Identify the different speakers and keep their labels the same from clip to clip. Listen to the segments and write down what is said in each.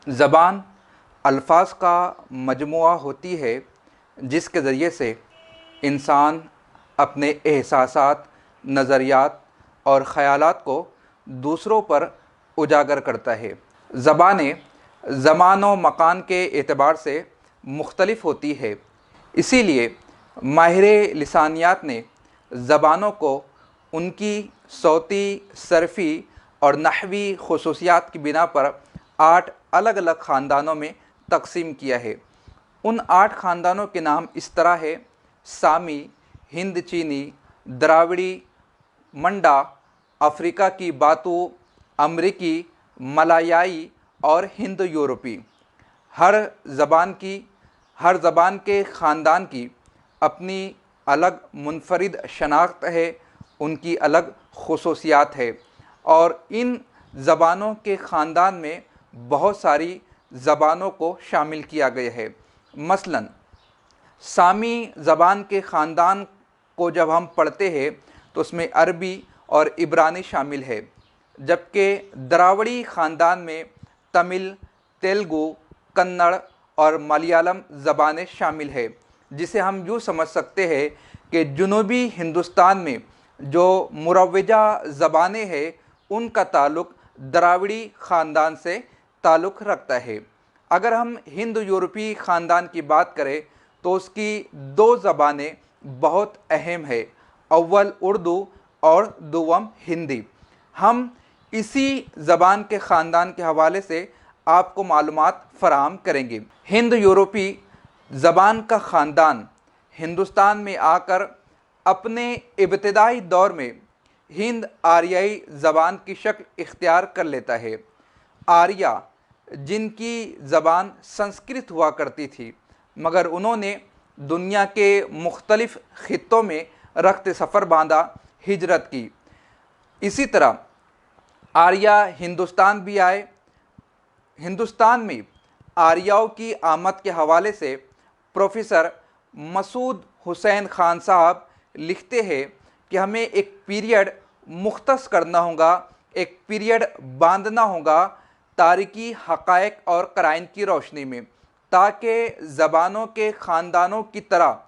Speaker 1: ज़बान अल्फाज का मजमुआ होती है जिसके ज़रिए से इंसान अपने एहसासात, नज़रियात और ख़यालात को दूसरों पर उजागर करता है। ज़बानें ज़मान व मकान के एतबार से मुख्तलिफ़ होती है, इसीलिए माहिर लिसानियात ने ज़बानों को उनकी सौती, सरफ़ी और नहवी ख़ुसूसियात की बिना पर 8 अलग अलग ख़ानदानों में तकसीम किया है। उन 8 ख़ानदानों के नाम इस तरह है: सामी, हिंद चीनी, द्राविड़ी, मंडा, अफ्रीका की बातू, अमरीकी, मलायाई और हिंद यूरोपी। हर ज़बान के ख़ानदान की अपनी अलग मुनफरिद शनाख्त है, उनकी अलग ख़ुसूसियात है और इन ज़बानों के ख़ानदान में बहुत सारी ज़बानों को शामिल किया गया है। मसलन सामी ज़बान के ख़ानदान को जब हम पढ़ते हैं तो उसमें अरबी और इब्रानी शामिल है, जबकि द्राविड़ी ख़ानदान में तमिल, तेलुगु, कन्नड़ और मलयालम ज़बानें शामिल है, जिसे हम यूँ समझ सकते हैं कि जुनूबी हिंदुस्तान में जो मुरव्वजा ज़बानें हैं उनका ताल्लुक़ द्राविड़ी ख़ानदान से ताल्लुक़ रखता है। अगर हम हिंद यूरोपी ख़ानदान की बात करें तो उसकी 2 ज़बानें बहुत अहम है, अव्वल उर्दू और दुवम हिंदी। हम इसी ज़बान के ख़ानदान के हवाले से आपको मालूमात फ़राहम करेंगे। हिंद यूरोपी ज़बान का ख़ानदान हिंदुस्तान में आकर अपने इब्तिदाई दौर में हिंद आर्याई ज़बान की शक्ल इख्तियार कर लेता है। आर्या जिनकी ज़बान संस्कृत हुआ करती थी, मगर उन्होंने दुनिया के मुख्तलिफ़ ख़ित्तों में रख्त सफ़र बांधा, हिजरत की। इसी तरह आर्या हिंदुस्तान भी आए। हिंदुस्तान में आर्याओं की आमद के हवाले से प्रोफेसर मसूद हुसैन ख़ान साहब लिखते हैं कि हमें एक पीरियड मुख्तस करना होगा, एक पीरियड बांधना होगा तारीख़ी हक़ाइक़ और क़राइन की रोशनी में, ताकि ज़बानों के ख़ानदानों की तरह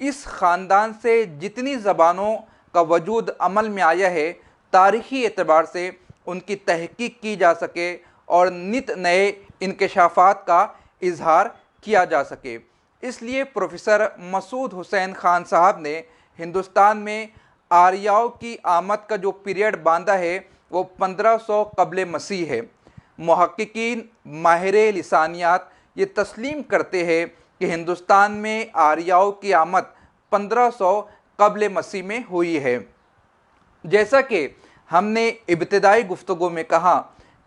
Speaker 1: इस ख़ानदान से जितनी ज़बानों का वजूद अमल में आया है, तारीख़ी एतबार से उनकी तहक़ीक़ की जा सके और नित नए इंकशाफ़ात का इजहार किया जा सके। इसलिए प्रोफेसर मसूद हुसैन ख़ान साहब ने हिंदुस्तान में आर्याओं की आमद का जो पीरियड बांधा है वो 1500 क़ब्ल मसीह है। मुहक्किकीन, माहिर लिसानियात ये तस्लीम करते हैं कि हिंदुस्तान में आर्याओं की आमद 1500 क़ब्ल मसीह में हुई है। जैसा कि हमने इब्तिदाई गुफ्तगू में कहा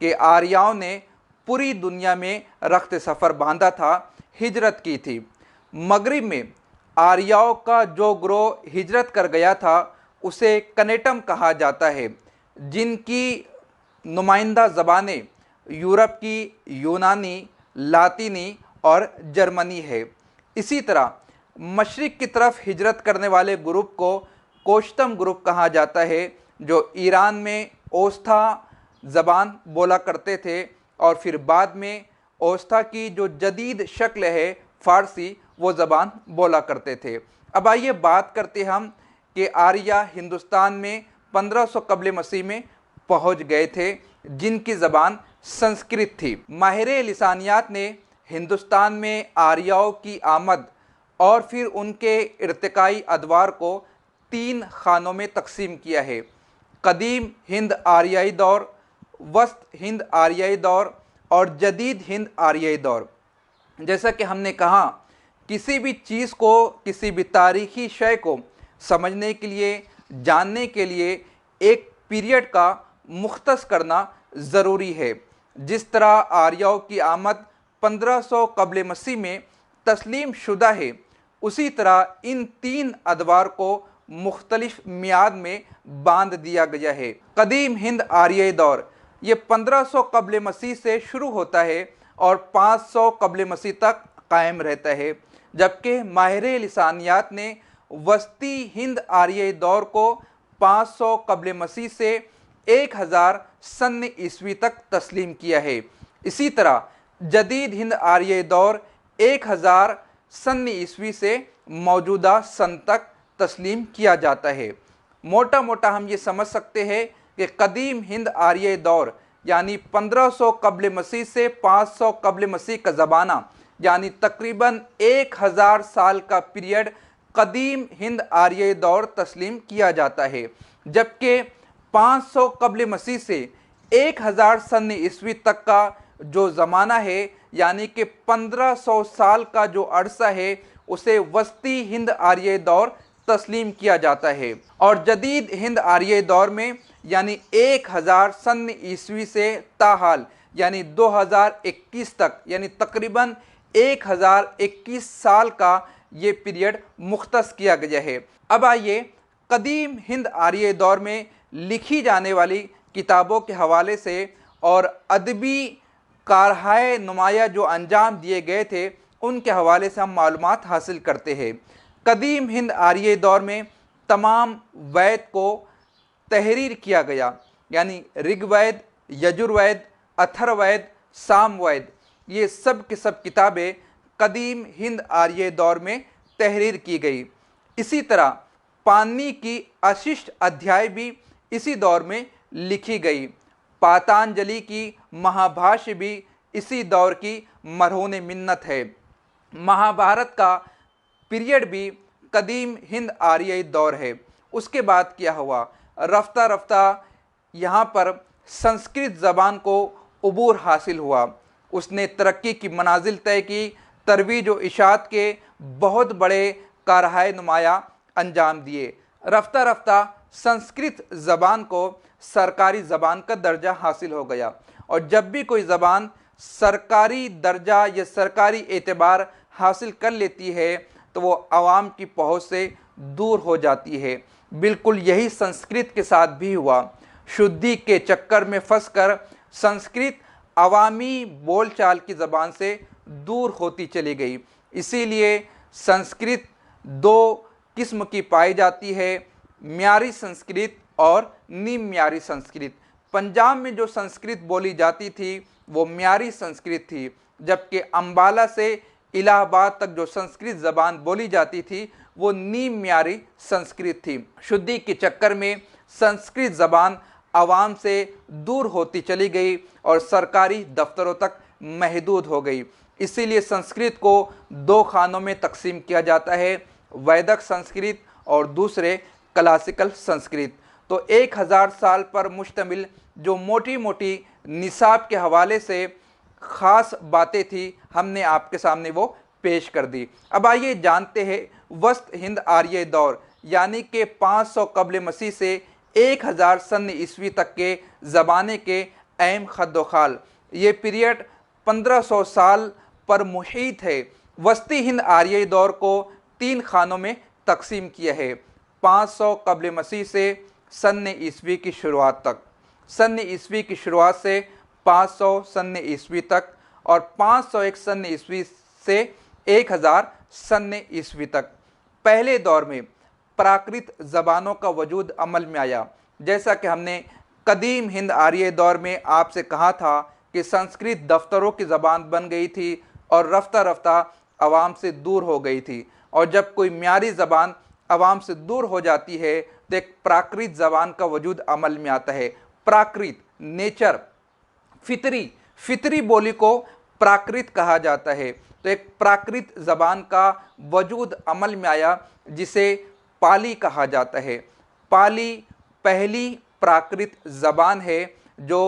Speaker 1: कि आर्याओं ने पूरी दुनिया में रख्त सफ़र बांधा था, हिजरत की थी। मगरिब में आर्याओं का जो ग्रोह हिजरत कर गया था उसे कनेटम कहा जाता है, जिनकी नुमाइंदा ज़बानें यूरोप की यूनानी, लातीनी और जर्मनी है। इसी तरह मशरिक़ की तरफ हिजरत करने वाले ग्रुप को कोश्तम ग्रुप कहा जाता है, जो ईरान में ओस्ता ज़बान बोला करते थे और फिर बाद में ओस्ता की जो जदीद शक्ल है फ़ारसी, वो ज़बान बोला करते थे। अब आइए बात करते हम कि आर्या हिंदुस्तान में 1500 क़ब्ल मसीह में पहुँच गए थे, जिनकी ज़बान संस्कृत थी। माहिर लिसानियात ने हिंदुस्तान में आर्याओं की आमद और फिर उनके इर्तिकाई अदवार को 3 खानों में तकसीम किया है: कदीम हिंद आर्याई दौर, वस्त हिंद आर्याई दौर और जदीद हिंद आर्याई दौर। जैसा कि हमने कहा, किसी भी चीज़ को, किसी भी तारीख़ी शय को समझने के लिए, जानने के लिए एक पीरियड का मुख्तस करना ज़रूरी है। जिस तरह आर्याओं की आमद 1500 क़ब्ल मसीह में तस्लीम शुदा है, उसी तरह इन 3 अदवार को मुख्तलिफ मियाद में बांध दिया गया है। कदीम हिंद आर्याई दौर ये 1500 क़ब्ल मसीह से शुरू होता है और 500 क़ब्ल मसीह तक कायम रहता है, जबकि माहिर लिसानियात ने वस्ती हिंद आर्याई दौर को 500 क़ब्ल मसीह से 1000 सन ईस्वी तक तस्लीम किया है। इसी तरह जदीद हिंद आर्य दौर 1000 सन ईस्वी से मौजूदा सन तक तस्लीम किया जाता है। मोटा मोटा हम ये समझ सकते हैं कि कदीम हिंद आर्य दौर यानी 1500 कब्ल मसीह से 500 कब्ल मसीह का ज़माना, यानी तकरीबन 1000 साल का पीरियड कदीम हिंद आर्य दौर तस्लीम किया जाता है। जबकि 500 कब्ल मसीह से 1000 सन ईस्वी तक का जो ज़माना है, यानी कि 1500 साल का जो अरसा है, उसे वस्ती हिंद आर्य दौर तस्लीम किया जाता है। और जदीद हिंद आर्य दौर में यानी 1000 सन ईस्वी से ताहाल यानी 2021 तक, यानी तकरीबन 1021 साल का ये पीरियड मुख्तस किया गया है। अब आइए कदीम हिंद आर्य दौर में लिखी जाने वाली किताबों के हवाले से और अदबी कारहाए नुमाया जो अंजाम दिए गए थे उनके हवाले से हम मालूमात हासिल करते हैं। कदीम हिंद आर्य दौर में तमाम वैद को तहरीर किया गया, यानी ऋग्वेद, यजुर्वेद, अथर्ववेद, सामवेद, ये सब की सब किताबें कदीम हिंद आर्य दौर में तहरीर की गई। इसी तरह पाणिनि की अशिष्ट अध्याय भी इसी दौर में लिखी गई। पातंजलि की महाभाष्य भी इसी दौर की मरहून मिन्नत है। महाभारत का पीरियड भी कदीम हिंद आर्य दौर है। उसके बाद क्या हुआ, रफ्ता रफ्ता यहाँ पर संस्कृत ज़बान को उबूर हासिल हुआ, उसने तरक्की की मनाजिल तय की, तरवीज व इशात के बहुत बड़े कारहाए नुमाया अंजाम दिए। रफ्ता रफ्ता संस्कृत ज़बान को सरकारी ज़बान का दर्जा हासिल हो गया, और जब भी कोई ज़बान सरकारी दर्जा या सरकारी एतबार हासिल कर लेती है तो वो आवाम की पहुँच से दूर हो जाती है। बिल्कुल यही संस्कृत के साथ भी हुआ। शुद्धि के चक्कर में फंसकर संस्कृत अवामी बोलचाल की ज़बान से दूर होती चली गई। इसीलिए संस्कृत दो किस्म की पाई जाती है, म्यारी संस्कृत और निम्न म्यारी संस्कृत। पंजाब में जो संस्कृत बोली जाती थी वो म्यारी संस्कृत थी, जबकि अम्बाला से इलाहाबाद तक जो संस्कृत ज़बान बोली जाती थी वो निम्न म्यारी संस्कृत थी। शुद्धि के चक्कर में संस्कृत ज़बान आवाम से दूर होती चली गई और सरकारी दफ्तरों तक महदूद हो गई। इसीलिए संस्कृत को दो खानों में तकसीम किया जाता है, वैदिक संस्कृत और दूसरे क्लासिकल संस्कृत। तो 1000 साल पर मुश्तमिल जो मोटी मोटी निसाब के हवाले से ख़ास बातें थी, हमने आपके सामने वो पेश कर दी। अब आइए जानते हैं वस्त हिंद आर्य दौर यानी कि 500 कब्ल मसीह से 1000 सन ईस्वी तक के ज़माने के अहम खद्दोखाल, ये पीरियड 1500 साल पर मुहीत है। वस्ती हिंद आर्य दौर को 3 खानों में तकसीम किया है, 500 कब्ल मसीह से सन ईस्वी की शुरुआत तक, सन ईस्वी की शुरुआत से 500 सन ईस्वी तक, और 501 सन ईस्वी से 1000 सन ईस्वी तक। पहले दौर में प्राकृत ज़बानों का वजूद अमल में आया। जैसा कि हमने कदीम हिंद आर्य दौर में आपसे कहा था कि संस्कृत दफ्तरों की ज़बान बन गई थी और रफ्ता रफ्ता आवाम से दूर हो गई थी, और जब कोई म्यारी ज़बान आवाम से दूर हो जाती है तो एक प्राकृत ज़बान का वजूद अमल में आता है। प्राकृत नेचर, फितरी बोली को प्राकृत कहा जाता है। तो एक प्राकृत ज़बान का वजूद अमल में आया जिसे पाली कहा जाता है। पाली पहली प्राकृत ज़बान है जो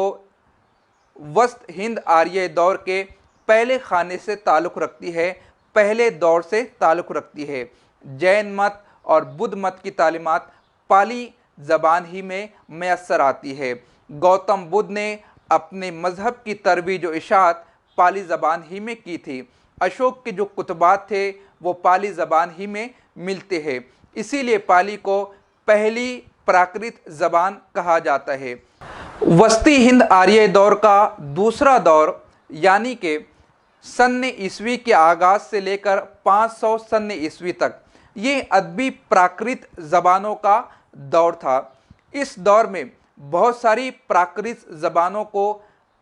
Speaker 1: वस्त हिंद आर्य दौर के पहले खाने से ताल्लुक़ रखती है, पहले दौर से ताल्लुक़ रखती है। जैन मत और बुद्ध मत की तालीमात पाली ज़बान ही में मैसर आती है। गौतम बुद्ध ने अपने मज़हब की तरवीज व इशात पाली ज़बान ही में की थी। अशोक के जो कुतबात थे वो पाली ज़बान ही में मिलते हैं, इसीलिए पाली को पहली प्राकृत ज़बान कहा जाता है। वस्ती हिंद आर्य दौर का दूसरा दौर यानी कि सन ईस्वी के आगाज़ से लेकर 500 सन ईस्वी तक, ये अदबी प्राकृत ज़बानों का दौर था। इस दौर में बहुत सारी प्राकृत ज़बानों को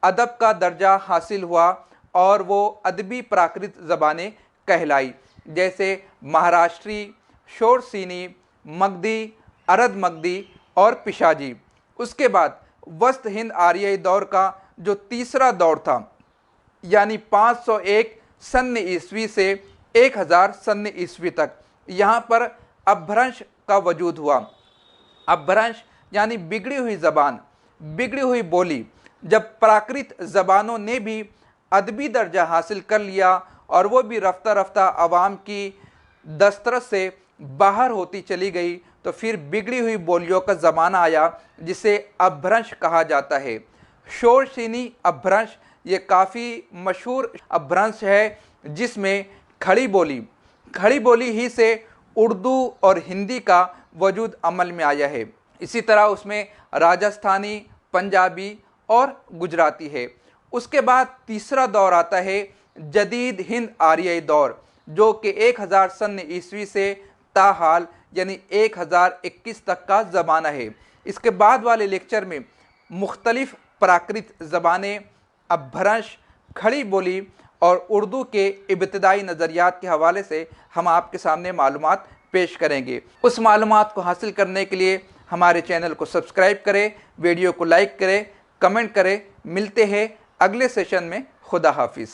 Speaker 1: अदब का दर्जा हासिल हुआ। और वो अदबी प्राकृत ज़बानें कहलाई, जैसे महाराष्ट्री, शोरसीनी, मगधी, अरद मगधी और पिशाजी। उसके बाद वस्त हिंद आर्यई दौर का जो तीसरा दौर था, यानी 501 सन्न ईस्वी से 1000 सन्न ईस्वी तक, यहाँ पर अपभ्रंश का वजूद हुआ। अपभ्रंश यानी बिगड़ी हुई ज़बान, बिगड़ी हुई बोली। जब प्राकृत ज़बानों ने भी अदबी दर्जा हासिल कर लिया और वो भी रफ्ता रफ्ता आवाम की दस्तरस से बाहर होती चली गई, तो फिर बिगड़ी हुई बोलियों का ज़माना आया जिसे अपभ्रंश कहा जाता है। शोरसीनी अपभ्रंश ये काफ़ी मशहूर अपभ्रंश है, जिसमें खड़ी बोली ही से उर्दू और हिंदी का वजूद अमल में आया है। इसी तरह उसमें राजस्थानी, पंजाबी और गुजराती है। उसके बाद तीसरा दौर आता है जदीद हिंद आर्यई दौर, जो कि 1000 सन्न ईस्वी से ताहाल यानी 1021 तक का ज़माना है। इसके बाद वाले लेक्चर में मुख्तलिफ प्राकृत ज़बानें, अपभ्रंश, खड़ी बोली और उर्दू के इब्तिदाई नज़रियात के हवाले से हम आपके सामने मालूमात पेश करेंगे। उस मालूमात को हासिल करने के लिए हमारे चैनल को सब्सक्राइब करें, वीडियो को लाइक करें, कमेंट करें। मिलते हैं अगले सेशन में। खुदा हाफिज़।